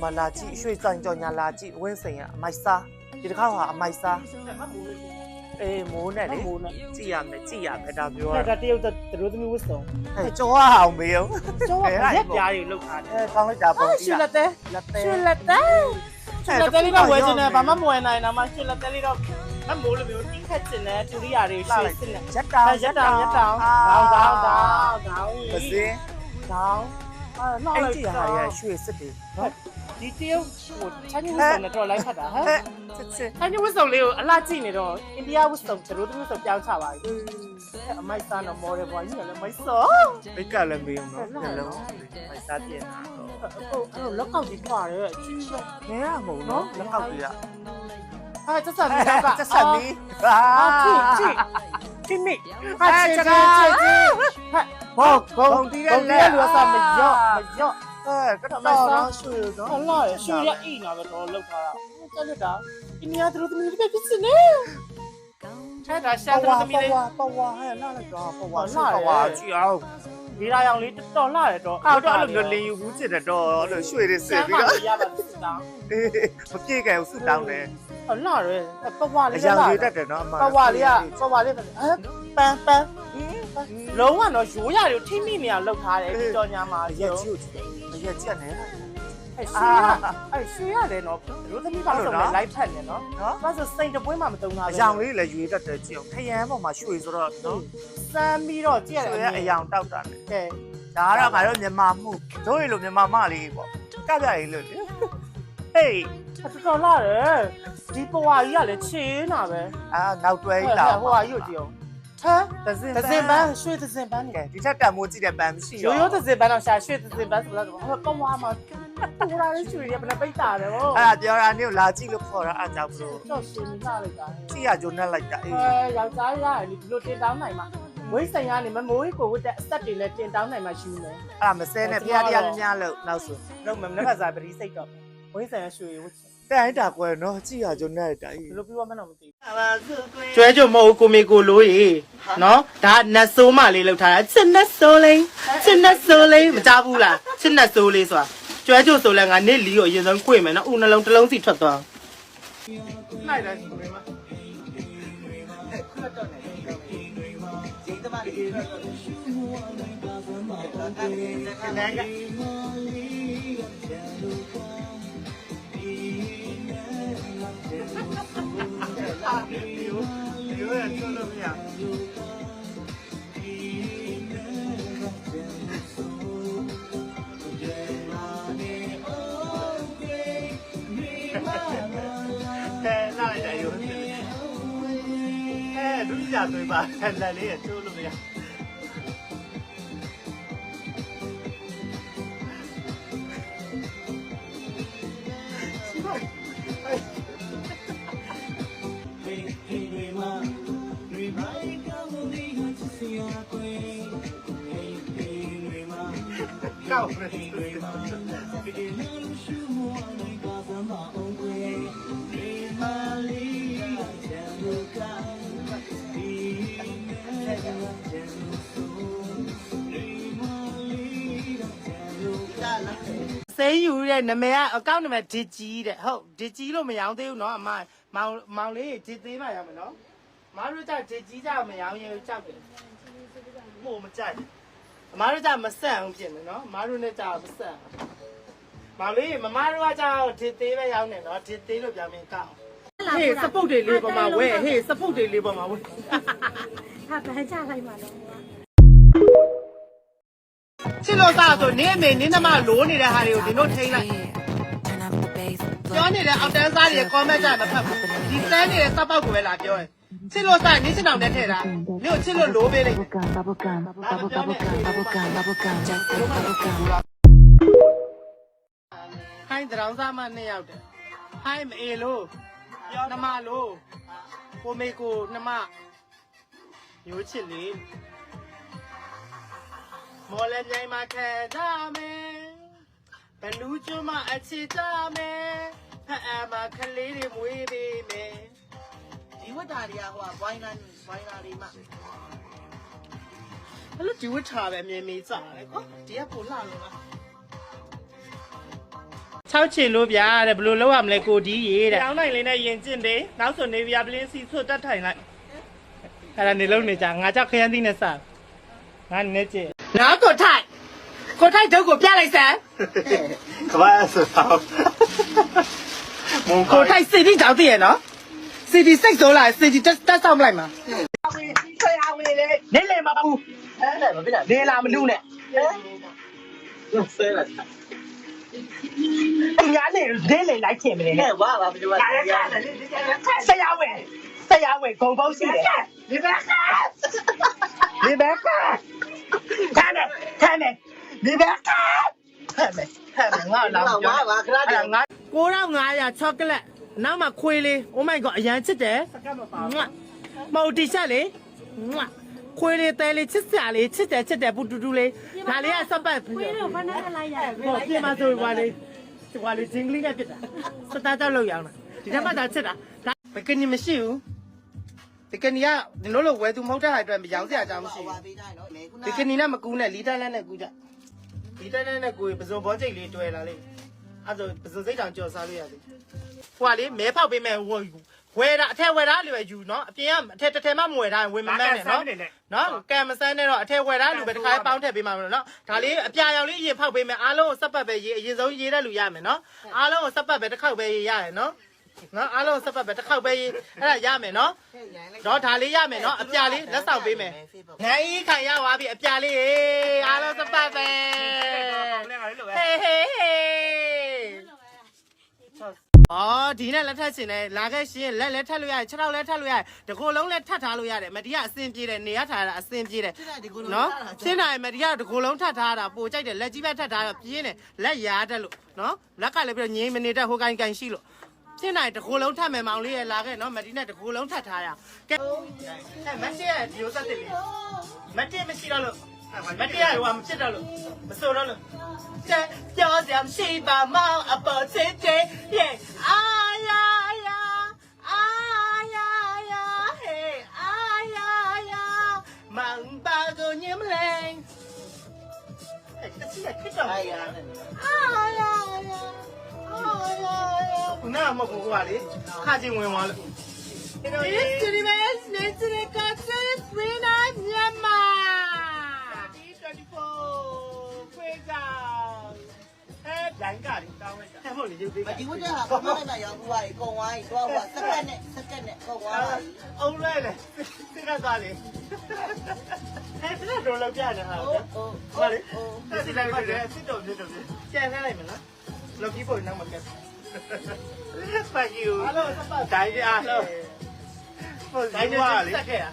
မလာကြည့်ရွှေစံကြော်ညာလာကြည့်ဝင်းစိန်ကအမိုက်စားဒီတစ်ခါကအမိုက်စားအေးမိုးနဲ့လေကြည့်ရမယ်ဒါပြော ဒါတရုတ်တို့သမီးဝတ်စုံ ကြောအောင်မေးအောင် ကျောင်းကရက်ပြားတွေလောက်ထားတယ် ကောင်းလိုက်တာပေါ့ ရွှေလက်သေးလေးတော့ဝယ်ချင်တယ်ဘာမှမဝယ်နိုင်တော့မှရွှေလက်သေးလေးတော့မမိုးလိုမျိုးတင်းခတ်ချင်တယ်တူရိယာတွေရွှေစစ်နဲ့ ရက်တောင် တောင်းတောင်းမစင်းနောက် အဲ့ လိုက် ကြည့်ရတာရွှေစစ်တွေနော် ဒီတရုတ်ဟိုချမ်းဝတ်စုံနဲ့တော့လိုက်ဖတ်တာဟမ် စစ် ချမ်းဝတ်စုံလေးကိုအလားကြည့်နေတော့အိန္ဒိယဝတ်စုံတို့သမီးစုံပြောင်းချပါပြီအမိုက်စားတော့မော်တယ်ပွားကြီးကလည်းမိုက်စော ဘိတ်ကလည်းမေးအောင်နော်ညလုံးမိုက်စားပြင်တာတော့ အဲ့လက်ကောက်ကြီးထွားတယ်အကြီးပဲ နဲရမဟုတ်နော်လက်ကောက်ကြီးက ဟာစက်ဆန်ကြီးက ဆက်ဆက်မီးဟာ ချိမိဟာချစ်ဟာဘုံတီးတဲ့လူအစားမရော့ကတော့ရွှေနော် ဟလာရွှေရအိနာပဲတော့လောက်ထားတာတက်လက်တာအိန္ဒိယသူတို့သမီးတွေဖြစ်စနေထဲတာရှာသူတို့သမီးတွေ ပဝါဟဲ့လာလိုက်တော့ပဝါကြည့်အောင် ဒီရာရောင်လေးတော်လှတယ်တော့ အဲ့တော့အဲ့လိုမျိုးလင်းယူဘူးချစ်တယ်တော့လို့ရွှေတွေစစ်ပြီးတော့ ရပါစစ်တောင်း မပြေခဲ့ဘူးစစ်တောင်းတယ် ဟလာရဲပဝါ အ လေး ရာရွေးတတ်တယ်နော်အမ ပဝါလေးပန်းလုံးဝတော့ရိုးရတယ်ထိမိနေအောင်လုပ်ထားတယ်ဒီတော်ညာမှာ ရက်ချူရက်ချက်နေ ရွှေရတယ်နော်တို့သမီးပါတော့လိုက်ဖက်နေနော် နော် ဘာဆိုစိတ်တပွဲမှမတုံးတာ အယောင်လေးလည်းရွေးတတ်တယ်ကြည့်အောင်ခရမ်းပေါ်မှာရွှေဆိုတော့နော် စမ်းပြီးတော့ကြည့်ရ ရွှေ တယ် ရဲ့အယောင်တောက်တာလေ ကဲ ဒါကတော့ငါတို့မြန်မာမှုတို့ရလိုမြန်မာမလေးပေါ့ကကြရည်လို့လေဟေး တော်လာတယ်ဒီပဝါကြီးကလည်းချင်းတာပဲ နောက်တွဲလာ ဟိုဟာကြီးကိုကြည့်အောင်ဟမ် သစင် သစင်ပန်းရွှေသစင်ပန်းနေ ကဲဒီထက်တန်မိုးကြည့်တဲ့ပန်းမရှိ ရိုးရိုးသစင်ပန်းတော့ရှာရွှေသစင်ပန်းဆိုတော့ပဝါမှာပူလာလေးရွှေရဘယ်နဲ့ပိတ်တာလဲဟော အဲ့ဒါပြောတာနေကိုလာကြည့်လို့ခေါ်တာအားကြောင့်ဘလို့ တော့ရှင်နေလာလိုက်တာ ကြည့်ရကြုံနဲ့လိုက်တာအေး ယောက်ျားရတယ်ဒီလိုတင်တောင်းနိုင်မှာဝိတ်ဆိုင်ကနေမမိုးကိုဝတ်တဲ့အဆက်တွေလည်းတင်တောင်းနိုင်မှာရှိမယ် အဲ့ဒါမစဲနဲ့ဖျားတရားများလို့နောက်ဆို တော့မနေ့ကစားပရိစိတ်တော့ဝိတ်ဆိုင်ရရွှေဝတ် တိုင်းတာကွယ်နော်ကြည့်ရကြုံနဲ့တာအေး ဘယ်လိုပြောမှန်းတော့မသိ ပါစုကွယ် ကျွဲကြုံမဟုတ်ကိုမေကိုလို့ရေနော်ဒါနတ်ဆိုးမလေးလောက်ထားတာချစ်နတ်ဆိုးလေးမကြဘူးလားချစ်နတ်ဆိုးလေးဆိုတာကျွဲကြုံဆိုလဲငါနေ့လီကိုအရင်ဆုံးခွေမယ်နော်ဦးနှလုံးတစ်လုံးစီထွက်သွားလိုက်တယ်ဆိုရင်မဒုတိယသွေးပါလက်လေးကျိုးလို့မရကောက်ဆေးယူတဲ့နာမည်ကအကောင့်နာမည်ဒစ်ကြီးတဲ့ဟုတ်ဒစ်ကြီးလို့မရောသေးဘူးနော်အမမောင်လေးဒစ်သေးမှရမယ်နော်မတို့ကြဒစ်ကြီးကြမရောရင်ကြောက်တယ် မို့မကြိုက် အမတို့ကြမဆက်အောင်ဖြစ်မယ်နော်အမတို့နဲ့ကြမဆက်မောင်လေးမမတို့ကကြဒစ်သေးပဲရောင်းနေနော်ဒစ်သေးလို့ပြောင်းမင်းကောက်ဟေးစပုတ်တွေလေးပေါ်မှာဝဲဟေးစပုတ်တွေလေးပေါ်မှာဝဲ ဟာဗန်းချလိုက်ပါတော့ ချစ်လို့စားဆိုနင်းအမေနင်းသမားလိုးနေတဲ့ဟာတွေကိုဒီတို့ထိန်းလိုက်ပြောနေတဲ့အောက်တန်းစားတွေ comment ကြမဖတ်ဘူးဒီစမ်းနေတဲ့စပောက်ကိုပဲလာပြောရင်ချစ်လို့စားနင်းချစ်တောင်နဲ့ထည့်တာမြို့ချစ်လို့လိုးပေးလိုက် ဟိုင်းတရောင်းစားမ2ယောက်တယ်ဟိုင်းမအေလို့နှမလို့ကိုမေကိုနှမမျိုးချစ်လေးမော်လည်းမြိုင်မှာခဲကြမယ်ဘလူးကျွမအချစ်ကြမယ်ဖက်အမှာခလေးတွေမွေးပေးမယ်ဒီဝတ်တာတွေကဟိုကဝိုင်းလာတွေမှာအဲ့လိုဒီဝတ်တာပဲအမြင်မေးကြတယ်ဟောဒီကပို့လာလို့လား 6ချင်လို့ဗျာတဲ့ဘယ်လိုလုပ်ရမလဲကိုဒီရေတဲ့တောင်းနိုင်လေးနဲ့ရင်ကျင့်တယ်နောက်ဆိုနေဗျာပလင်းစီဆွတ်တက်ထိုင်လိုက်အဲ့ဒါနေလုံးနေကြငါကြောက်ခရမ်းသီးနဲ့စားငါနေကျင့်နောက်ကိုထိုက်ဒုတ်ကိုပြလိုက်စမ်း ကဘာဆိုတော့မုန်း ကိုထိုက်စီတီကြောက်တည်ရနော်စီတီစိတ်ဆိုးလာစီတီတက်ဆောက်မလိုက်မှာနေလေမပါဘူးနေလာမလူနဲ့ ဆဲလာ သူများနေလေလိုက်ချင်မနေနဲ့ ဝါပါပြောပါ ဆရာဝဲဂုံပေါင်းရှိတယ်ဒီဘက်ကထမ်းတယ်ဒီဘက်ကဟဲ့ငါလာ ဝါပါခရတဲ့ ငါ9500ချောကလက်နောက်မှာခွေးလေး Oh my god အရန်ချစ်တယ်မဟုတ်တီရှပ်လေးခွေးလေးတဲလေးချစ်စရာလေးချစ်တယ်ပူတူတူလေးဒါလေးကစပတ် ခွေးတို့ဖမ်းထားလိုက်ရတယ် ဟောပြင်မဆိုဟွာလေးဂျင်းကလေးနဲ့ပြစ်တာစတားတော့လောက်ရောက်တာဒီထဲမှာဒါချစ်တာဒါဘယ်ကနေမရှိဘူးဒီကနီကဒီလိုလိုဝယ်သူမဟုတ်တဲ့ဟာအတွက်မရောင်းစရာအကြောင်းမရှိဘူးဒီကနီနဲ့မကူးနဲ့လီတန်းလန်းနဲ့ကူးကြလီတန်းလန်းနဲ့ကူးပစုံဘောကျိတ်လေးတွဲလာလေအဲ့ဒါပစုံစိတ်တောင်ကြော်စားလို့ရတယ်ဟိုကလေမဲဖောက်ပေးမယ်ဝယ်တာအထက်ဝယ်တာလူပဲယူနော်အပြင်ကအထက်တစ်ထည်မှမဝယ်တာဝင်မမှန်းနဲ့နော်ကံမစမ်းနဲ့တော့အထက်ဝယ်တာလူပဲတစ်ခါပေါင်းထည့်ပေးမှာမလို့နော်ဒါလေးအပြာရောင်လေးရင်ဖောက်ပေးမယ်အားလုံးကိုစက်ပတ်ပဲရေးအရင်ဆုံးရေးတဲ့လူရမယ်နော်အားလုံးကိုစက်ပတ်ပဲတစ်ခေါက်ပဲရေးရတယ်နော်အားလုံးစက်ပတ်ပဲတစ်ခေါက်ပဲရေးအဲ့ဒါရမယ်နော်တော့ဒါလေးရမယ်နော်အပြာလေးလက်ဆောင်ပေးမယ်ငန်းကြီးခံရသွားပြီအပြာလေးအားလုံးစက်ပတ်ပဲဟေးအော်ဒီနဲ့လက်ထပ်ရှင်လဲလာခဲ့ရှင်လက်လက်ထပ်လို့ရတယ်6ထောက်လက်ထပ်လို့ရတယ်တကိုယ်လုံးလက်ထပ်ထားလို့ရတယ်မဒီကအစင်ပြေတယ်နေရထားတာအစင်ပြေတယ်နော်ရှင်းနိုင်မဒီကတကိုယ်လုံးထပ်ထားတာပိုကြိုက်တယ်လက်ကြီးပဲထပ်ထားတော့ပြင်းတယ်လက်ရားတက်လို့နော်လက်ကလည်းပြီးတော့ငင်းမနေတဲ့ဟိုကန်ရှိလို့ရှင်းနိုင်တကိုယ်လုံးထပ်မယ်မောင်လေးရလာခဲ့နော်မဒီနဲ့တကိုယ်လုံးထပ်ထားရကဲမတ်ရဲ့ဒီဥစ္စာတက်လေမတ်ရဲ့မရှိတော့လို့မတ်ရဲ့ဟိုမဖြစ်တော့လို့မစိုးတော့လို့ပြောစရာမရှိပါမောင်အပေါ်ချစ်တယ်ယေအာယာယာအာယာယာဟေးအာယာယာမန်ပါကိုညမလဲအဲ့ဒီကခစ်တော့အာယာအာယာခုနကမဟုတ်ဘူးကွာလေခါချင်းဝင်သွားလို့ဒီဒီမဲနေစရကဆက်ဝိနာညမ24ခွေးကလန်ကရီတောင်းလိုက်တာဟုတ်လေရုပ်သေး ဒီဝတ်ကဘာမှမရောက်ဘူးဟာကုံဝိုင်းတော့ဟိုစက္ကန့်နဲ့ကုံဝိုင်း အုံးလဲလေစိတ်ကသွားလေအဲ့ဒါတော့လောက်ပြနေတာဟုတ်လေစစ်လိုက်ပါတယ်စစ်တော့ကျန်ထားလိုက်မလားလောက်ကြီးပေါ်နောက်မှာကပ်Thank you အားလုံးတိုင်းအားလုံးဟိုတိုင်းနဲ့စက်ခဲ့တာ